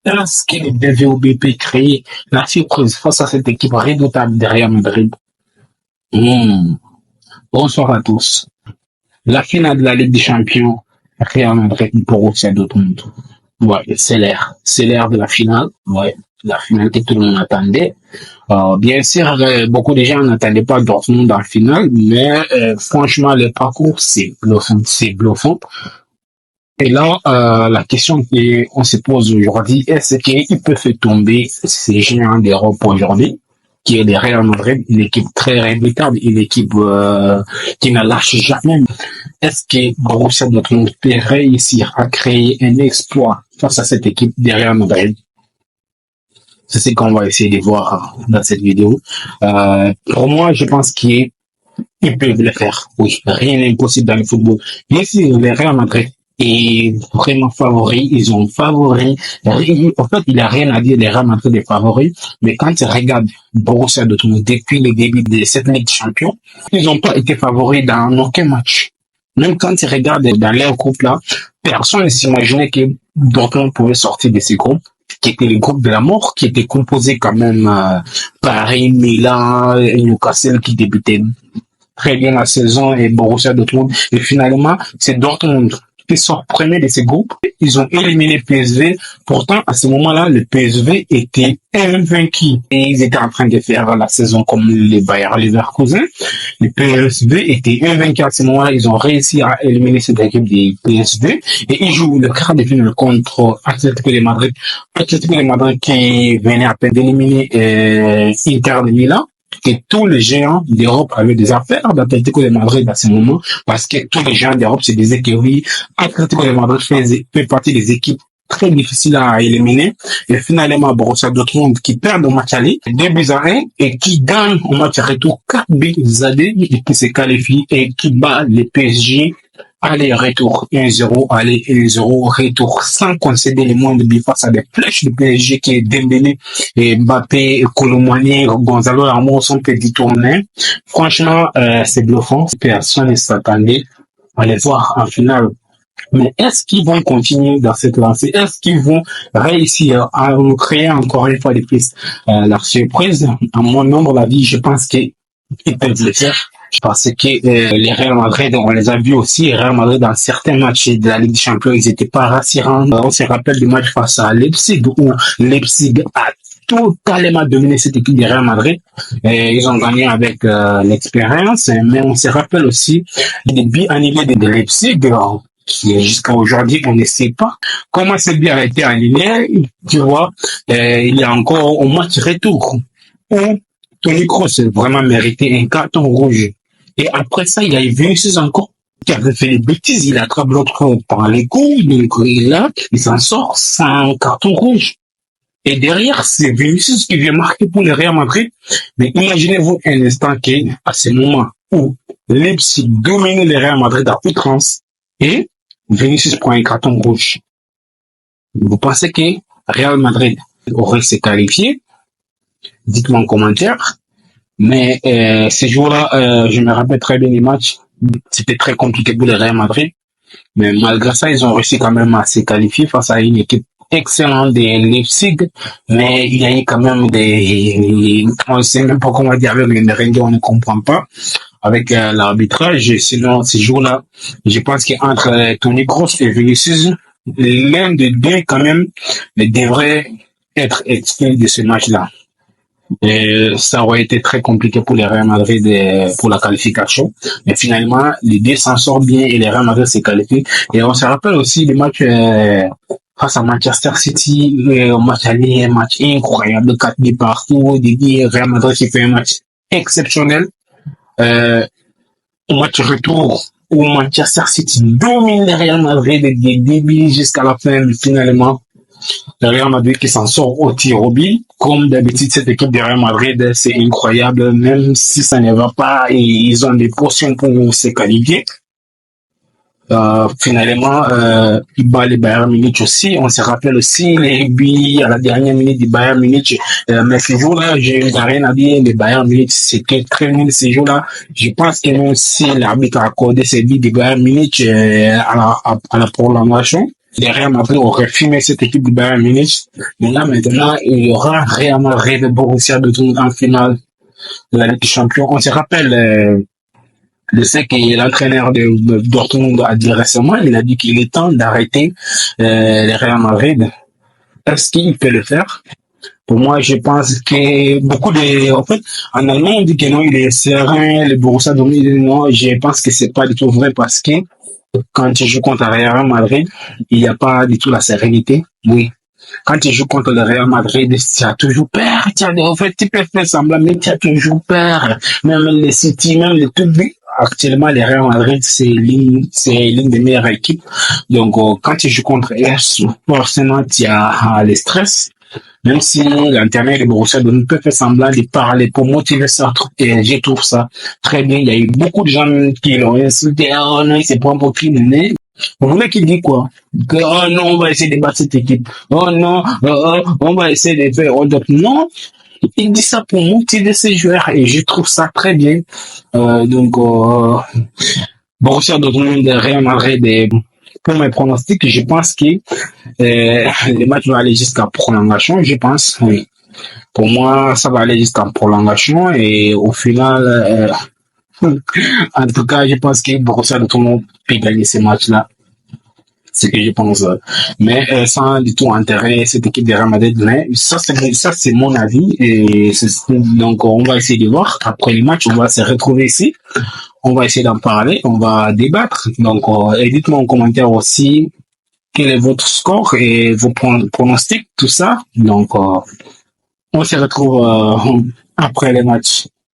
Est-ce que le DVOB peut créer la surprise face à cette équipe redoutable derrière Madrid? Hmm. Bonsoir à tous. La finale de la Ligue des Champions, Real Madrid Borussia Dortmund. Ouais, c'est l'air de la finale. Ouais, la finale que tout le monde attendait. Bien sûr, beaucoup de gens n'attendaient pas Dortmund en finale, mais franchement, le parcours, c'est bluffant. Et là, la question qu'on se pose aujourd'hui, est-ce qu'il peut faire tomber ces géants d'Europe aujourd'hui, qui est le Real Madrid, une équipe très redoutable, une équipe qui ne lâche jamais. Est-ce que Borussia Dortmund peut réussir à créer un exploit face à cette équipe de Real Madrid? C'est ce qu'on va essayer de voir dans cette vidéo. Pour moi, je pense qu'ils peuvent le faire. Oui, rien n'est impossible dans le football. Bien sûr, le Real Madrid est vraiment favori. Ils ont favori. En fait, il n'y a rien à dire des Real Madrid est favori. Mais quand tu regardes Borussia Dortmund depuis le début de cette Ligue des Champions, ils n'ont pas été favoris dans aucun match. Même quand tu regardes dans leur groupe là, personne ne s'imaginait que Dortmund pouvait sortir de ces groupes, qui étaient les groupes de la mort, qui étaient composés quand même Paris, Milan, Newcastle qui débutaient très bien la saison et Borussia Dortmund. Et finalement, c'est Dortmund qui sort premier de ces groupes. Ils ont éliminé PSV. Pourtant, à ce moment-là, le PSV était invaincu. Et ils étaient en train de faire la saison comme les Bayer Leverkusen. Le PSV était invaincu à ce moment-là. Ils ont réussi à éliminer cette équipe des PSV. Et ils jouent le quart de finale contre Atlético de Madrid. Atlético de Madrid qui venait à peine d'éliminer Inter de Milan. Que tous les géants d'Europe avaient des affaires d'Atlético de Madrid à ce moment, parce que tous les géants d'Europe se disaient que oui, Atlético de Madrid fait partie des équipes très difficiles à éliminer. Et finalement, Borussia Dortmund qui perd au match aller, 2-1, et qui gagne au match retour 4-2 et qui se qualifie et qui bat les PSG. Aller-retour 1-0, aller 1-0, retour sans concéder les moindres buts face à des flèches de PSG qui est Dembélé et Mbappé, Colomani, Gonzalo Ramos sont petit tournés. Franchement, c'est bluffant. Personne ne s'attendait à les voir en finale. Mais est-ce qu'ils vont continuer dans cette lancée? Est-ce qu'ils vont réussir à nous créer encore une fois de plus la surprise? À mon nombre d'avis, je pense qu'ils peuvent le faire. Parce que les Real Madrid, on les a vus aussi, les Real Madrid dans certains matchs de la Ligue des Champions, ils n'étaient pas rassurants. On se rappelle du match face à Leipzig, où Leipzig a totalement dominé cette équipe de Real Madrid. Et ils ont gagné avec l'expérience, mais on se rappelle aussi des buts annulés de Leipzig, qui jusqu'à aujourd'hui, on ne sait pas comment ce but a été annulé. Tu vois, il y a encore au match retour où Toni Kroos a vraiment mérité un carton rouge. Et après ça, il y a Vinicius encore qui avait fait des bêtises. Il attrape l'autre par les couilles, donc il s'en sort sans carton rouge. Et derrière, c'est Vinicius qui vient marquer pour le Real Madrid. Mais imaginez-vous un instant qu'à ce moment où Leipzig domine le Real Madrid à outrance et Vinicius prend un carton rouge. Vous pensez que Real Madrid aurait se qualifié? Dites-moi en commentaire. Mais ces jours-là, je me rappelle très bien les matchs. C'était très compliqué pour le Real Madrid. Mais malgré ça, ils ont réussi quand même à se qualifier face à une équipe excellente de Leipzig. Mais il y a eu quand même on ne sait même pas comment dire avec les Merengues, on ne comprend pas avec l'arbitrage. Et sinon, ces jours-là, je pense qu'entre Toni Kroos et Vinicius, l'un des deux quand même devrait être exclu de ce match-là. Et ça aurait été très compliqué pour les Real Madrid pour la qualification. Mais finalement, les deux s'en sortent bien et les Real Madrid se qualifient. Et on se rappelle aussi les matchs face à Manchester City, au match aller, un match incroyable, 4 buts partout, des Real Madrid qui fait un match exceptionnel. Au match retour, où Manchester City domine le Real Madrid des débuts jusqu'à la fin, finalement. Le Real Madrid qui s'en sort au tir au but. Comme d'habitude, cette équipe de Real Madrid, c'est incroyable. Même si ça ne va pas, et ils ont des potions pour se qualifier. Finalement, il bat les Bayern Munich aussi. On se rappelle aussi les buts à la dernière minute du Bayern Munich. Mais ces jours-là, je n'ai rien à dire. Les Bayern Munich, c'était très nul ces jours-là. Je pense que même si l'arbitre a accordé ces buts du Bayern Munich à la prolongation, Les Real Madrid auraient fumé cette équipe du Bayern Munich. Mais là, maintenant, il y aura Real Madrid et Borussia Dortmund en finale de la Ligue des Champions. On se rappelle, je sais que l'entraîneur de Dortmund a dit récemment, il a dit qu'il est temps d'arrêter les Real Madrid. Est-ce qu'il peut le faire? Pour moi, je pense que en fait, en allemand, on dit que non, il est serein, le Borussia Dortmund, non, je pense que c'est pas du tout vrai parce que quand tu joues contre le Real Madrid, il n'y a pas du tout la sérénité. Oui. Quand tu joues contre le Real Madrid, tu as toujours peur. En fait, tu peux faire semblant, mais tu as toujours peur. Même les City, même les tout. Actuellement, le Real Madrid, c'est l'une des meilleures équipes. Donc, quand tu joues contre eux, forcément, tu as le stress. Même si l'Internet de Borussia Dortmund peut faire semblant de parler pour motiver ça, et je trouve ça très bien. Il y a eu beaucoup de gens qui l'ont insulté. Oh non, il se prend pour criminel. Vous voulez qu'il dit quoi? Que, oh non, on va essayer de battre cette équipe. Oh non, on va essayer de faire autre. Non, il dit ça pour motiver ses joueurs et je trouve ça très bien. Donc, Borussia Dortmund, Real Madrid, pour mes pronostics, je pense que le match va aller jusqu'à prolongation, je pense. Oui. Pour moi, ça va aller jusqu'à prolongation et au final, en tout cas, je pense que Borussia Dortmund peut gagner ces matchs-là. C'est ce que je pense. Mais sans du tout enterrer cette équipe de Real Madrid. Mais ça, c'est mon avis. Donc, on va essayer de voir. Après le match, on va se retrouver ici. On va essayer d'en parler. On va débattre. Donc, et dites-moi en commentaire aussi quel est votre score et vos pronostics, tout ça. Donc, on se retrouve après les matchs.